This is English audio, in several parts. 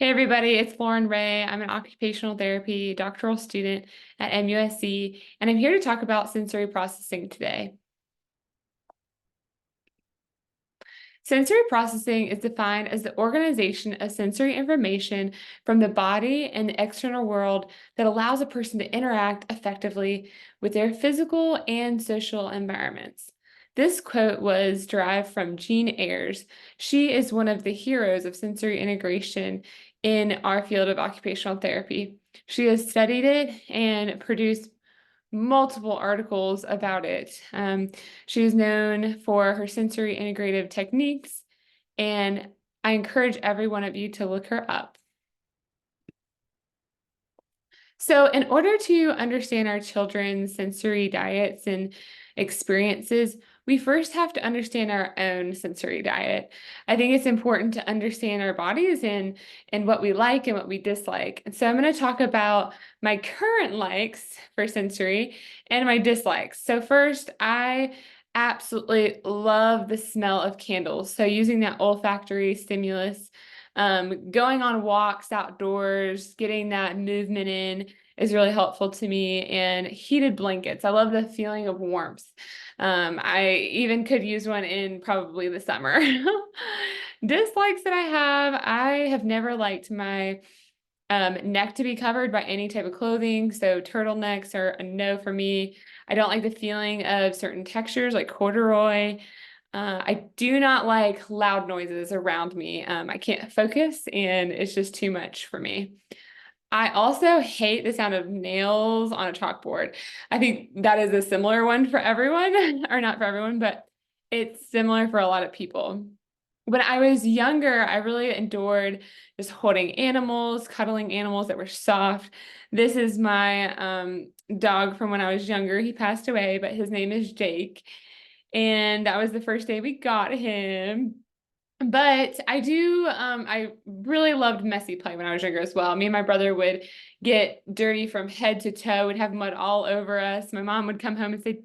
Hey everybody, it's Lauren Ray. I'm an occupational therapy doctoral student at MUSC, and I'm here to talk about sensory processing today. Sensory processing is defined as the organization of sensory information from the body and the external world that allows a person to interact effectively with their physical and social environments. This quote was derived from Jean Ayres. She is one of the heroes of sensory integration in our field of occupational therapy. She has studied it and produced multiple articles about it. She is known for her sensory integrative techniques, and I encourage every one of you to look her up. So, in order to understand our children's sensory diets and experiences, we first have to understand our own sensory diet. I think it's important to understand our bodies and what we like and what we dislike. And so I'm going to talk about my current likes for sensory and my dislikes. So first, I absolutely love the smell of candles. So using that olfactory stimulus, going on walks outdoors, getting that movement in is really helpful to me. And heated blankets. I love the feeling of warmth. I even could use one in probably the summer. Dislikes that I have never liked my neck to be covered by any type of clothing. So turtlenecks are a no for me. I don't like the feeling of certain textures like corduroy. I do not like loud noises around me. I can't focus and it's just too much for me. I also hate the sound of nails on a chalkboard. I think that is a similar one for everyone, or not for everyone, but it's similar for a lot of people. When I was younger, I really adored just holding animals, cuddling animals that were soft. This is my dog from when I was younger. He passed away, but his name is Jake. And that was the first day we got him. But I really loved messy play when I was younger as well. Me and my brother would get dirty from head to toe. We'd have mud all over us. My mom would come home and say,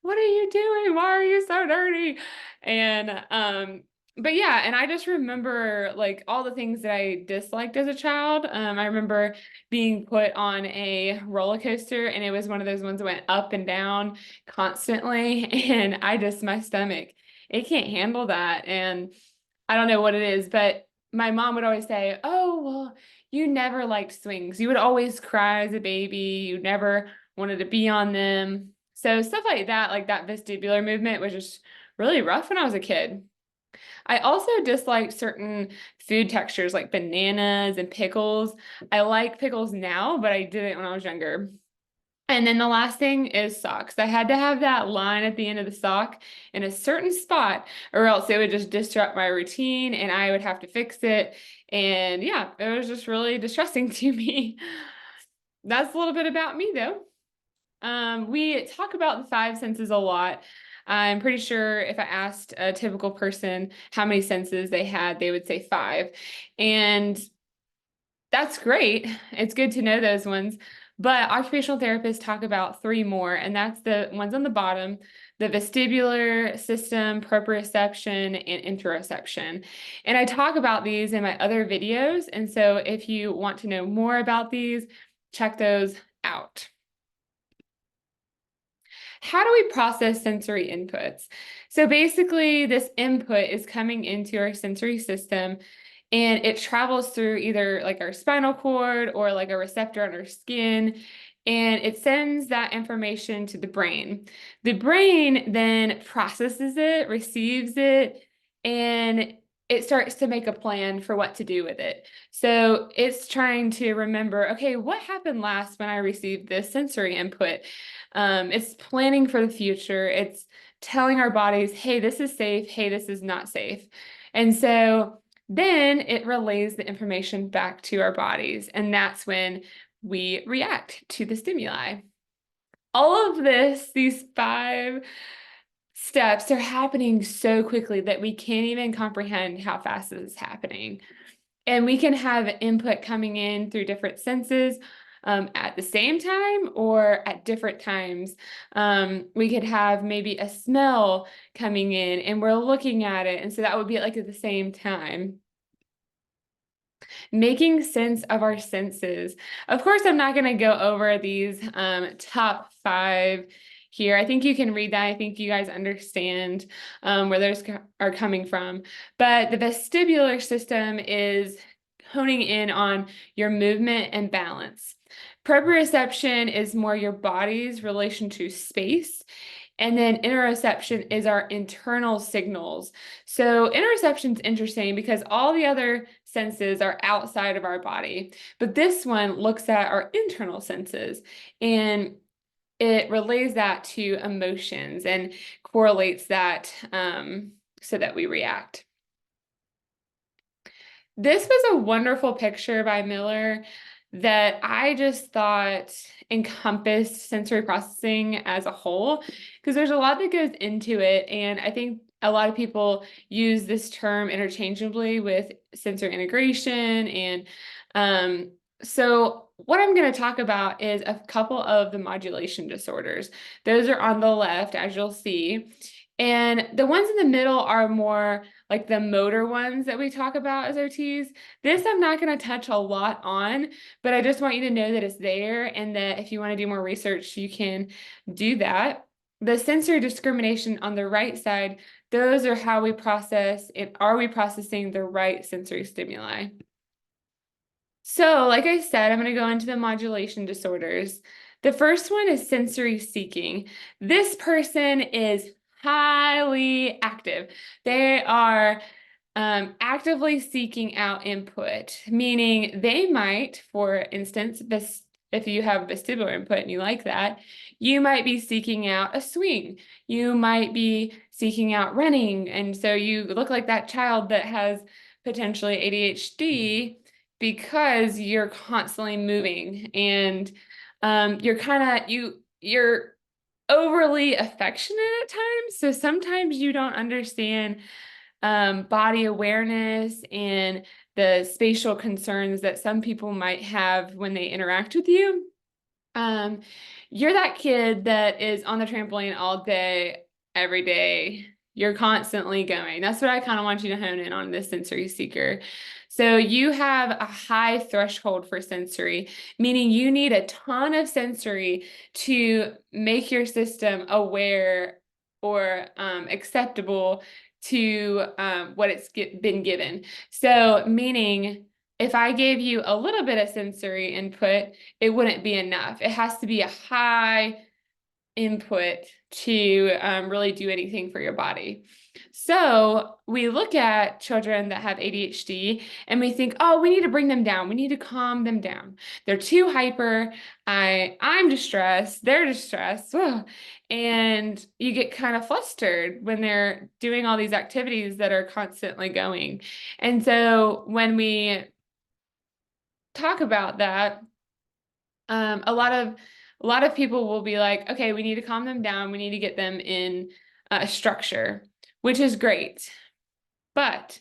"What are you doing? Why are you so dirty?" And but yeah, and I just remember like all the things that I disliked as a child. I remember being put on a roller coaster, and it was one of those ones that went up and down constantly, and my stomach, it can't handle that. And I don't know what it is, but my mom would always say, "Oh, well, you never liked swings. You would always cry as a baby. You never wanted to be on them." So stuff like that vestibular movement was just really rough when I was a kid. I also dislike certain food textures like bananas and pickles. I like pickles now, but I didn't when I was younger. And then the last thing is socks. I had to have that line at the end of the sock in a certain spot, or else it would just disrupt my routine and I would have to fix it. And yeah, it was just really distressing to me. That's a little bit about me, though. We talk about the five senses a lot. I'm pretty sure if I asked a typical person how many senses they had, they would say five. And that's great. It's good to know those ones. But occupational therapists talk about three more, and that's the ones on the bottom, the vestibular system, proprioception, and interoception. And I talk about these in my other videos. And so if you want to know more about these, check those out. How do we process sensory inputs? So basically, this input is coming into our sensory system and it travels through either like our spinal cord or like a receptor on our skin, and it sends that information to the brain. The brain then processes it, receives it, and it starts to make a plan for what to do with it. So it's trying to remember, okay, what happened last when I received this sensory input? It's planning for the future. It's telling our bodies, hey, this is safe. Hey, this is not safe. And so then it relays the information back to our bodies. And that's when we react to the stimuli. All of this, these five steps are happening so quickly that we can't even comprehend how fast this is happening. And we can have input coming in through different senses at the same time or at different times. We could have maybe a smell coming in and we're looking at it. And so that would be like at the same time. Making sense of our senses. Of course, I'm not going to go over these top 5 here. I think you can read that. I think you guys understand where those are coming from. But the vestibular system is honing in on your movement and balance. Proprioception is more your body's relation to space. And then interoception is our internal signals. So interoception is interesting because all the other senses are outside of our body, but this one looks at our internal senses and it relays that to emotions and correlates that so that we react. This was a wonderful picture by Miller that I just thought encompassed sensory processing as a whole, because there's a lot that goes into it. And I think a lot of people use this term interchangeably with sensory integration. And so what I'm going to talk about is a couple of the modulation disorders. Those are on the left, as you'll see. And the ones in the middle are more like the motor ones that we talk about as OTs. This I'm not going to touch a lot on, but I just want you to know that it's there and that if you want to do more research, you can do that. The sensory discrimination on the right side, those are how we process and are we processing the right sensory stimuli. So, like I said, I'm going to go into the modulation disorders. The first one is sensory seeking. This person is highly active. They are actively seeking out input, meaning they might, for instance, if you have vestibular input and you like that, you might be seeking out a swing. You might be seeking out running. And so you look like that child that has potentially ADHD because you're constantly moving and you're overly affectionate at times. So sometimes you don't understand body awareness and the spatial concerns that some people might have when they interact with you. You're that kid that is on the trampoline all day, every day. You're constantly going. That's what I kind of want you to hone in on, this sensory seeker. So you have a high threshold for sensory, meaning you need a ton of sensory to make your system aware or acceptable to what it's been given. So meaning if I gave you a little bit of sensory input, it wouldn't be enough. It has to be a high input to really do anything for your body. So we look at children that have ADHD and we think, oh, we need to bring them down. We need to calm them down. They're too hyper. I'm distressed. They're distressed. Ugh. And you get kind of flustered when they're doing all these activities that are constantly going. And so when we talk about that, a lot of people will be like, okay, we need to calm them down. We need to get them in a structure, which is great. But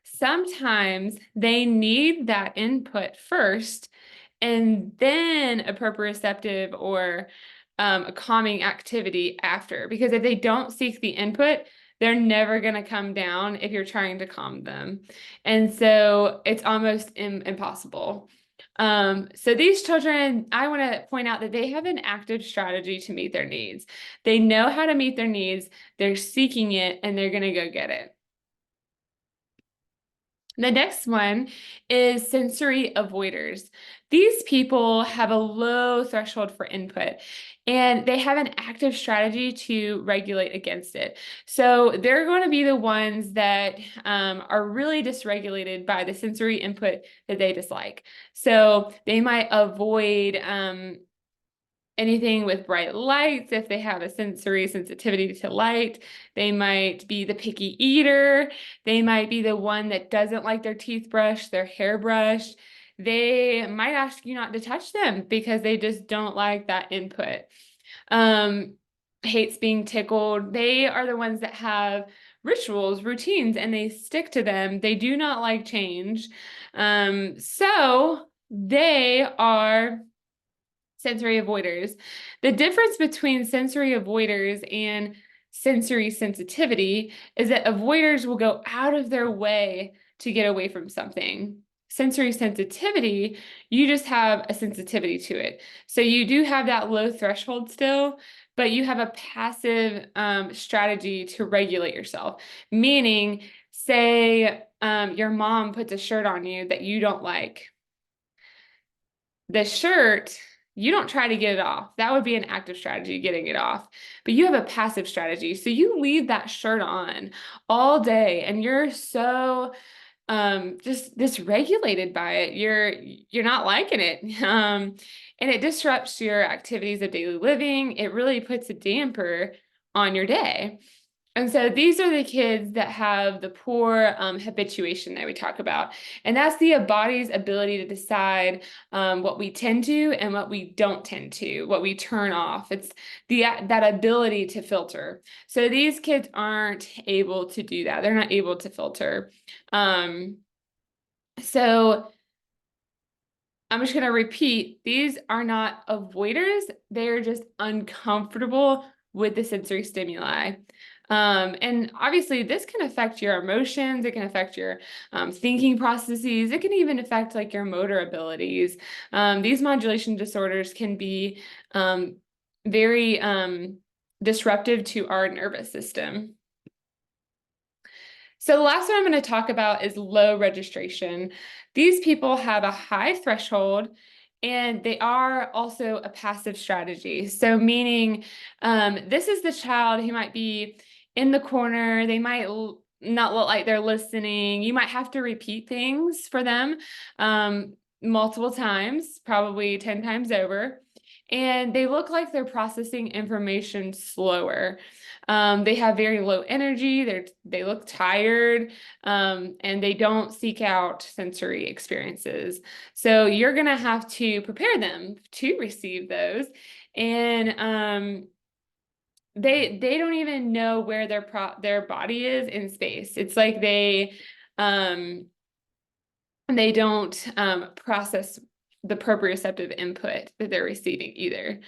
sometimes they need that input first and then a proprioceptive or a calming activity after. Because if they don't seek the input, they're never going to come down if you're trying to calm them. And so it's almost impossible. So these children, I want to point out that they have an active strategy to meet their needs. They know how to meet their needs, they're seeking it, and they're going to go get it. The next one is sensory avoiders. These people have a low threshold for input and they have an active strategy to regulate against it. So they're going to be the ones that are really dysregulated by the sensory input that they dislike. So they might avoid anything with bright lights. If they have a sensory sensitivity to light, they might be the picky eater. They might be the one that doesn't like their teeth brushed, their hair brushed. They might ask you not to touch them because they just don't like that input. Hates being tickled. They are the ones that have rituals, routines, and they stick to them. They do not like change. So they are sensory avoiders. The difference between sensory avoiders and sensory sensitivity is that avoiders will go out of their way to get away from something. sensory sensitivity, you just have a sensitivity to it. So you do have that low threshold still, but you have a passive strategy to regulate yourself. Meaning, say your mom puts a shirt on you that you don't like. The shirt, you don't try to get it off. That would be an active strategy, getting it off. But you have a passive strategy. So you leave that shirt on all day and you're so just dysregulated by it. You're not liking it. And it disrupts your activities of daily living. It really puts a damper on your day. And so these are the kids that have the poor habituation that we talk about. And that's the body's ability to decide what we tend to and what we don't tend to, what we turn off. It's that ability to filter. So these kids aren't able to do that. They're not able to filter. So I'm just going to repeat, these are not avoiders. They're just uncomfortable with the sensory stimuli. And obviously this can affect your emotions. It can affect your thinking processes. It can even affect like your motor abilities. These modulation disorders can be very disruptive to our nervous system. So the last one I'm going to talk about is low registration. These people have a high threshold and they are also a passive strategy. So meaning this is the child who might be in the corner. They might not look like they're listening. You might have to repeat things for them multiple times, probably 10 times over. And they look like they're processing information slower. They have very low energy, they look tired, and they don't seek out sensory experiences. So you're gonna have to prepare them to receive those. And they don't even know where their body is in space. It's like they don't process the proprioceptive input that they're receiving either.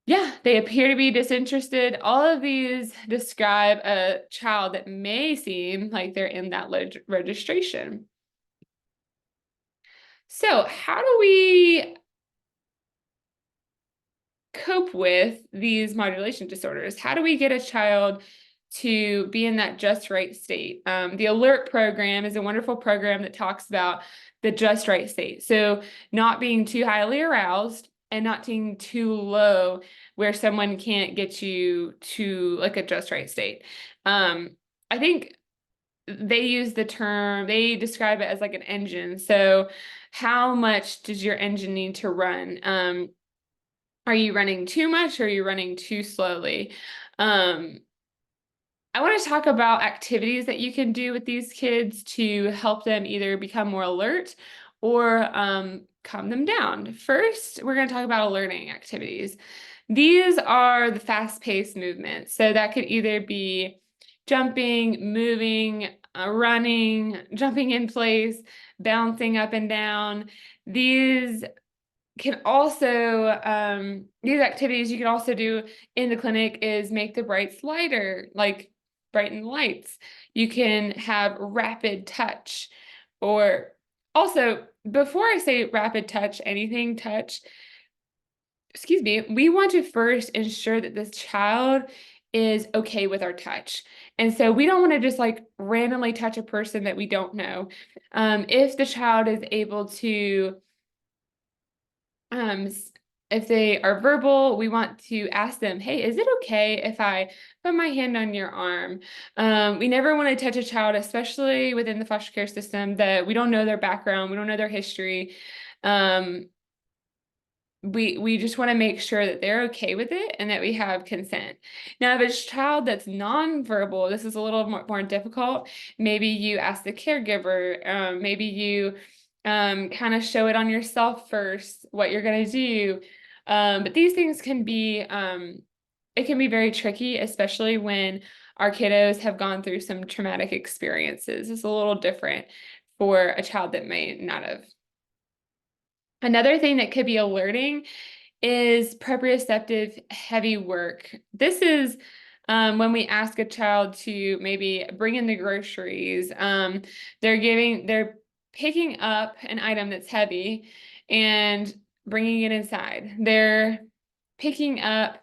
Yeah, they appear to be disinterested. All of these describe a child that may seem like they're in that registration. So how do we cope with these modulation disorders? How do we get a child to be in that just right state? The ALERT program is a wonderful program that talks about the just right state. So not being too highly aroused and not being too low where someone can't get you to like a just right state. I think they describe it as like an engine. So how much does your engine need to run? Are you running too much or are you running too slowly? I want to talk about activities that you can do with these kids to help them either become more alert or calm them down. First, we're going to talk about alerting activities. These are the fast-paced movements. So that could either be jumping, moving, running, jumping in place, bouncing up and down. These can also, these activities you can also do in the clinic is make the brights lighter, like brighten lights. You can have rapid touch, or also, before I say rapid touch, anything touch, excuse me, we want to first ensure that this child is okay with our touch. And so we don't want to just like randomly touch a person that we don't know. If the child is able to if they are verbal, we want to ask them, hey, is it okay if I put my hand on your arm? We never want to touch a child, especially within the foster care system, that we don't know their background, we don't know their history. We just want to make sure that they're okay with it and that we have consent. Now, if it's a child that's nonverbal, this is a little more difficult. Maybe you ask the caregiver, maybe you kind of show it on yourself first, what you're going to do. But these things can be, it can be very tricky, especially when our kiddos have gone through some traumatic experiences. It's a little different for a child that may not have. Another thing that could be alerting is proprioceptive heavy work. This is when we ask a child to maybe bring in the groceries. They're picking up an item that's heavy and bringing it inside. They're picking up,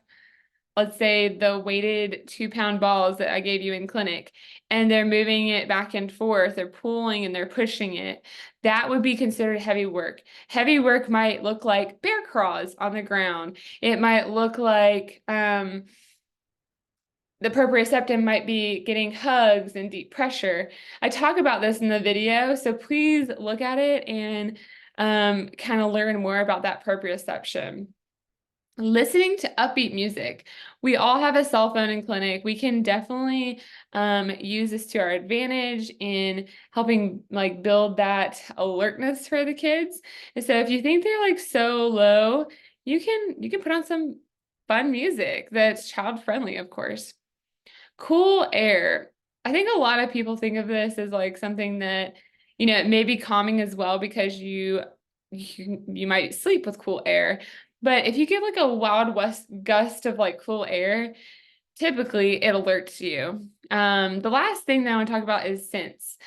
let's say, the weighted 2-pound balls that I gave you in clinic, and they're moving it back and forth, they're pulling and they're pushing it. That would be considered heavy work. Heavy work might look like bear craws on the ground. It might look like the proprioception might be getting hugs and deep pressure. I talk about this in the video, so please look at it and kind of learn more about that proprioception. Listening to upbeat music. We all have a cell phone in clinic. We can definitely use this to our advantage in helping like build that alertness for the kids. And so if you think they're like so low, you can put on some fun music that's child friendly, of course. Cool air. I think a lot of people think of this as like something that, it may be calming as well because you might sleep with cool air. But if you get like a wild west gust of like cool air, typically it alerts you. The last thing that I want to talk about is scents.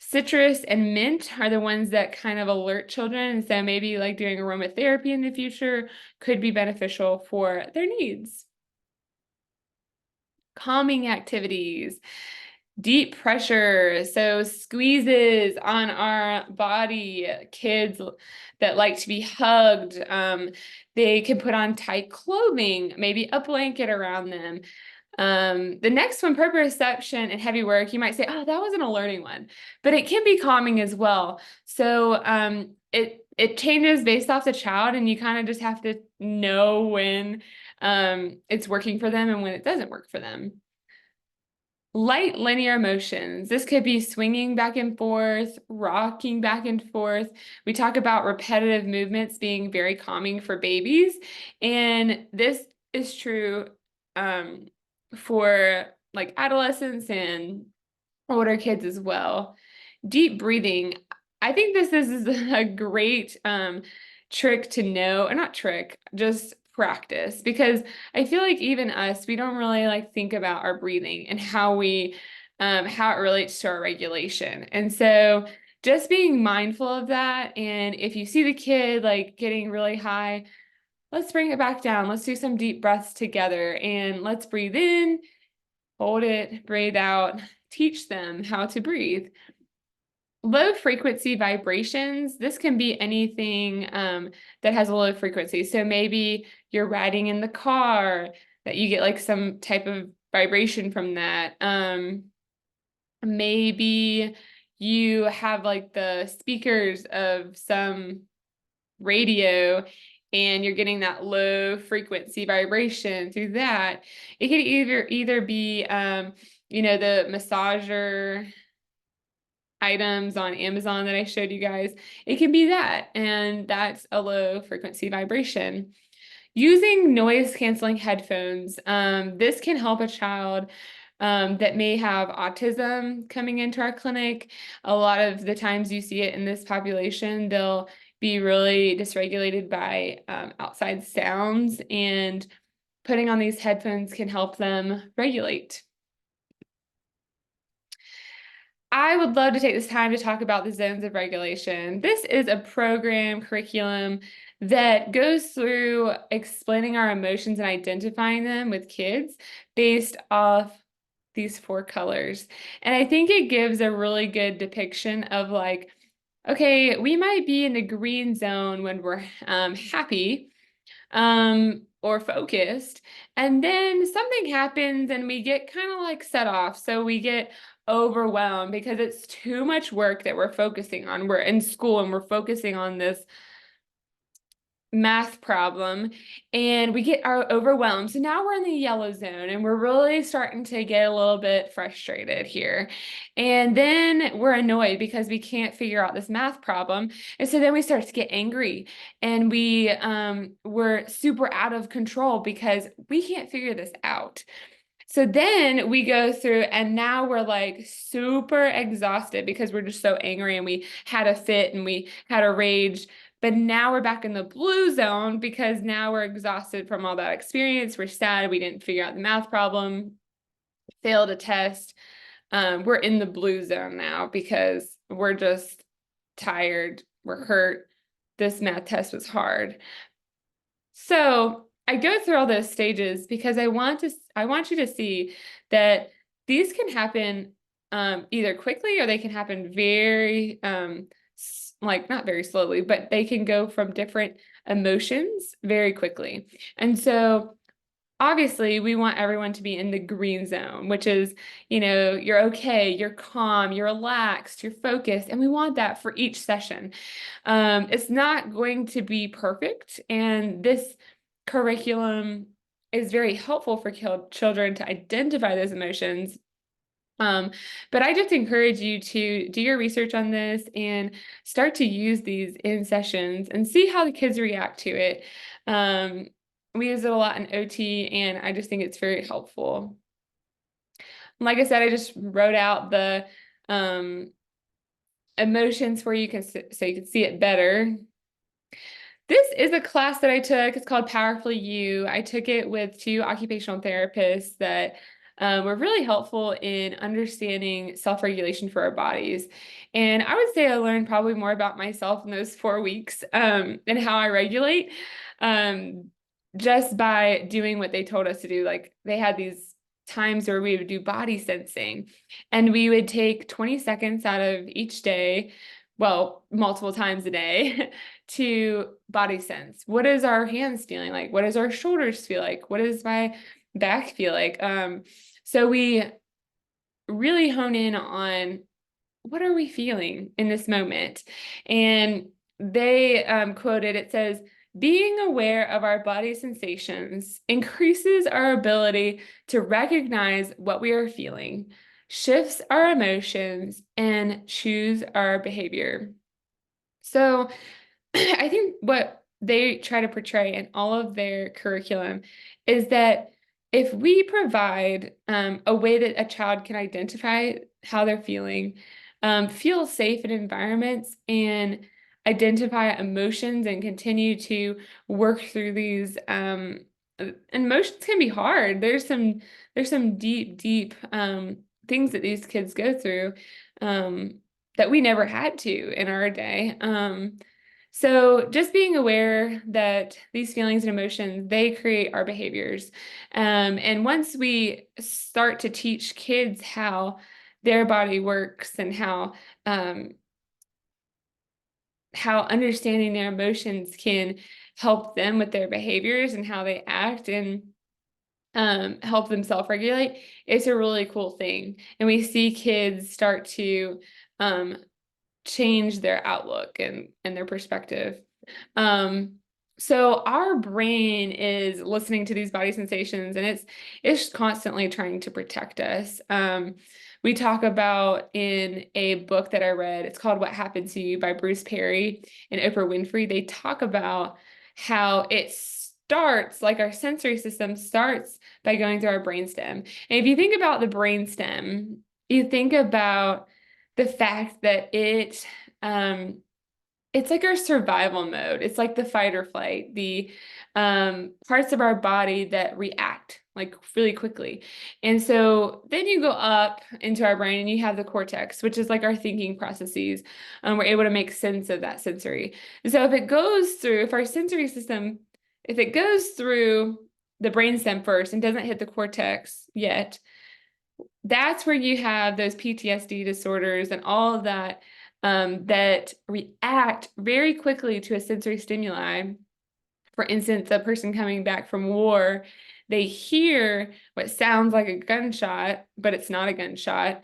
Citrus and mint are the ones that kind of alert children. And so maybe like doing aromatherapy in the future could be beneficial for their needs. Calming activities, deep pressure, so squeezes on our body. Kids that like to be hugged, they can put on tight clothing, maybe a blanket around them. The next one, proprioception and heavy work, you might say, oh, that was an alerting one, but it can be calming as well. So it changes based off the child, and you kind of just have to know when it's working for them and when it doesn't work for them. Light linear motions. This could be swinging back and forth, rocking back and forth. We talk about repetitive movements being very calming for babies, and this is true for like adolescents and older kids as well. Deep breathing. I think this is a great trick to know, or not trick, just practice, because I feel like even us, we don't really like think about our breathing and how it relates to our regulation. And so just being mindful of that, and if you see the kid like getting really high, let's bring it back down. Let's do some deep breaths together, and let's breathe in, hold it, breathe out, teach them how to breathe. Low frequency vibrations, this can be anything that has a low frequency. So maybe you're riding in the car, that you get like some type of vibration from that. Maybe you have like the speakers of some radio and you're getting that low frequency vibration through that. It could either be the massager items on Amazon that I showed you guys. It can be that, and that's a low frequency vibration. Using noise canceling headphones, this can help a child that may have autism coming into our clinic. A lot of the times you see it in this population, they'll be really dysregulated by outside sounds, and putting on these headphones can help them regulate. I would love to take this time to talk about the zones of regulation. This is a program curriculum that goes through explaining our emotions and identifying them with kids based off these 4 colors. And I think it gives a really good depiction of like, okay, we might be in the green zone when we're happy or focused, and then something happens and we get kind of like set off. So we get overwhelmed because it's too much work that we're focusing on. We're in school and we're focusing on this math problem, and we get overwhelmed. So now we're in the yellow zone, and we're really starting to get a little bit frustrated here. And then we're annoyed because we can't figure out this math problem. And so then we start to get angry, and we're super out of control because we can't figure this out. So then we go through, and now we're like super exhausted because we're just so angry, and we had a fit and we had a rage. But now we're back in the blue zone because now we're exhausted from all that experience. We're sad we didn't figure out the math problem, failed a test. We're in the blue zone now because we're just tired, we're hurt, this math test was hard. So I go through all those stages because I want you to see that these can happen either quickly or they can happen very like not very slowly, but they can go from different emotions very quickly. And so obviously we want everyone to be in the green zone, which is, you're okay, you're calm, you're relaxed, you're focused, and we want that for each session. It's not going to be perfect, and this curriculum is very helpful for children to identify those emotions. But I just encourage you to do your research on this and start to use these in sessions and see how the kids react to it. We use it a lot in OT, and I just think it's very helpful. Like I said, I just wrote out the emotions for you so you can see it better. This is a class that I took. It's called Powerfully You. I took it with 2 occupational therapists that were really helpful in understanding self-regulation for our bodies. And I would say I learned probably more about myself in those 4 weeks and how I regulate just by doing what they told us to do. Like they had these times where we would do body sensing, and we would take 20 seconds out of each day, well, multiple times a day, to body sense. What does our hands feeling like? What does our shoulders feel like? What does my back feel like? So we really hone in on what are we feeling in this moment? And they quoted, it says, being aware of our body sensations increases our ability to recognize what we are feeling, shifts our emotions, and choose our behavior. So I think what they try to portray in all of their curriculum is that if we provide a way that a child can identify how they're feeling, feel safe in environments, and identify emotions and continue to work through these emotions can be hard. There's some deep things that these kids go through that we never had to in our day. So just being aware that these feelings and emotions, they create our behaviors. And once we start to teach kids how their body works and how understanding their emotions can help them with their behaviors and how they act and help them self-regulate, it's a really cool thing. And we see kids start to change their outlook and their perspective. So our brain is listening to these body sensations, and it's constantly trying to protect us. We talk about in a book that I read, it's called What Happened to You by Bruce Perry and Oprah Winfrey. They talk about how it starts, like our sensory system starts by going through our brainstem. And if you think about the brainstem, you think about the fact that it's like our survival mode. It's like the fight or flight, the parts of our body that react like really quickly. And so then you go up into our brain and you have the cortex, which is like our thinking processes. We're able to make sense of that sensory. And so if our sensory system, if it goes through the brainstem first and doesn't hit the cortex yet, that's where you have those PTSD disorders and all of that that react very quickly to a sensory stimuli. For instance, a person coming back from war, they hear what sounds like a gunshot, but it's not a gunshot.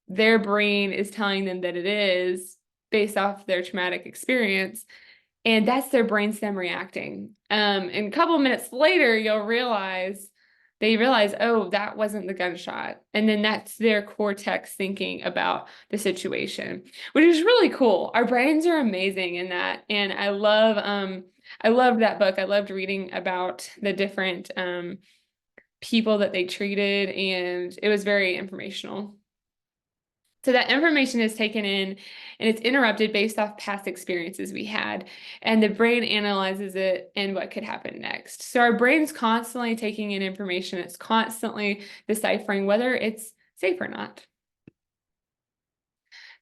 Their brain is telling them that it is based off their traumatic experience. And that's their brainstem reacting. And a couple of minutes later, they realize, oh, that wasn't the gunshot. And then that's their cortex thinking about the situation, which is really cool. Our brains are amazing in that. And I loved that book. I loved reading about the different people that they treated, and it was very informational. So that information is taken in and it's interrupted based off past experiences we had, and the brain analyzes it and what could happen next. So our brain's constantly taking in information. It's constantly deciphering whether it's safe or not.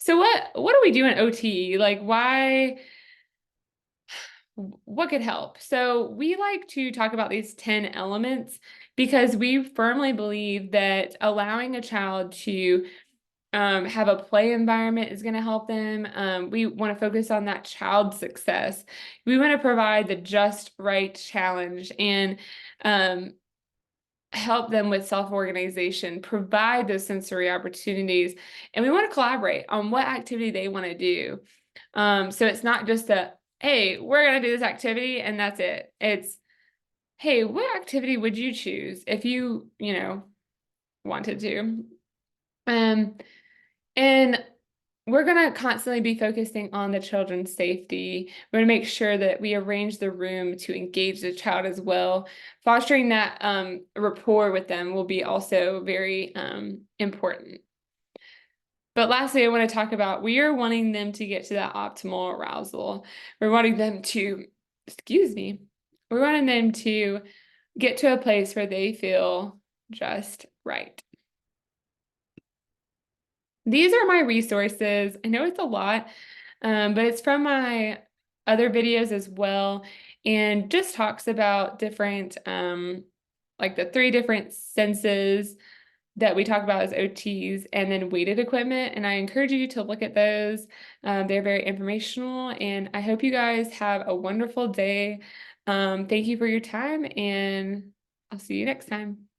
So what do we do in OT? Like what could help? So we like to talk about these 10 elements because we firmly believe that allowing a child to have a play environment is going to help them. We want to focus on that child's success. We want to provide the just right challenge and um, help them with self-organization, provide those sensory opportunities, and we want to collaborate on what activity they want to do. So it's not just hey, we're going to do this activity and that's it. It's, hey, what activity would you choose if you wanted to? Um, and we're going to constantly be focusing on the children's safety. We're going to make sure that we arrange the room to engage the child as well. Fostering that rapport with them will be also very important. But lastly, I want to talk about we are wanting them to get to that optimal arousal. We're wanting them to, excuse me, we're wanting them to get to a place where they feel just right. These are my resources. I know it's a lot, but it's from my other videos as well, and just talks about different, like the 3 different senses that we talk about as OTs, and then weighted equipment. And I encourage you to look at those. They're very informational, and I hope you guys have a wonderful day. Thank you for your time, and I'll see you next time.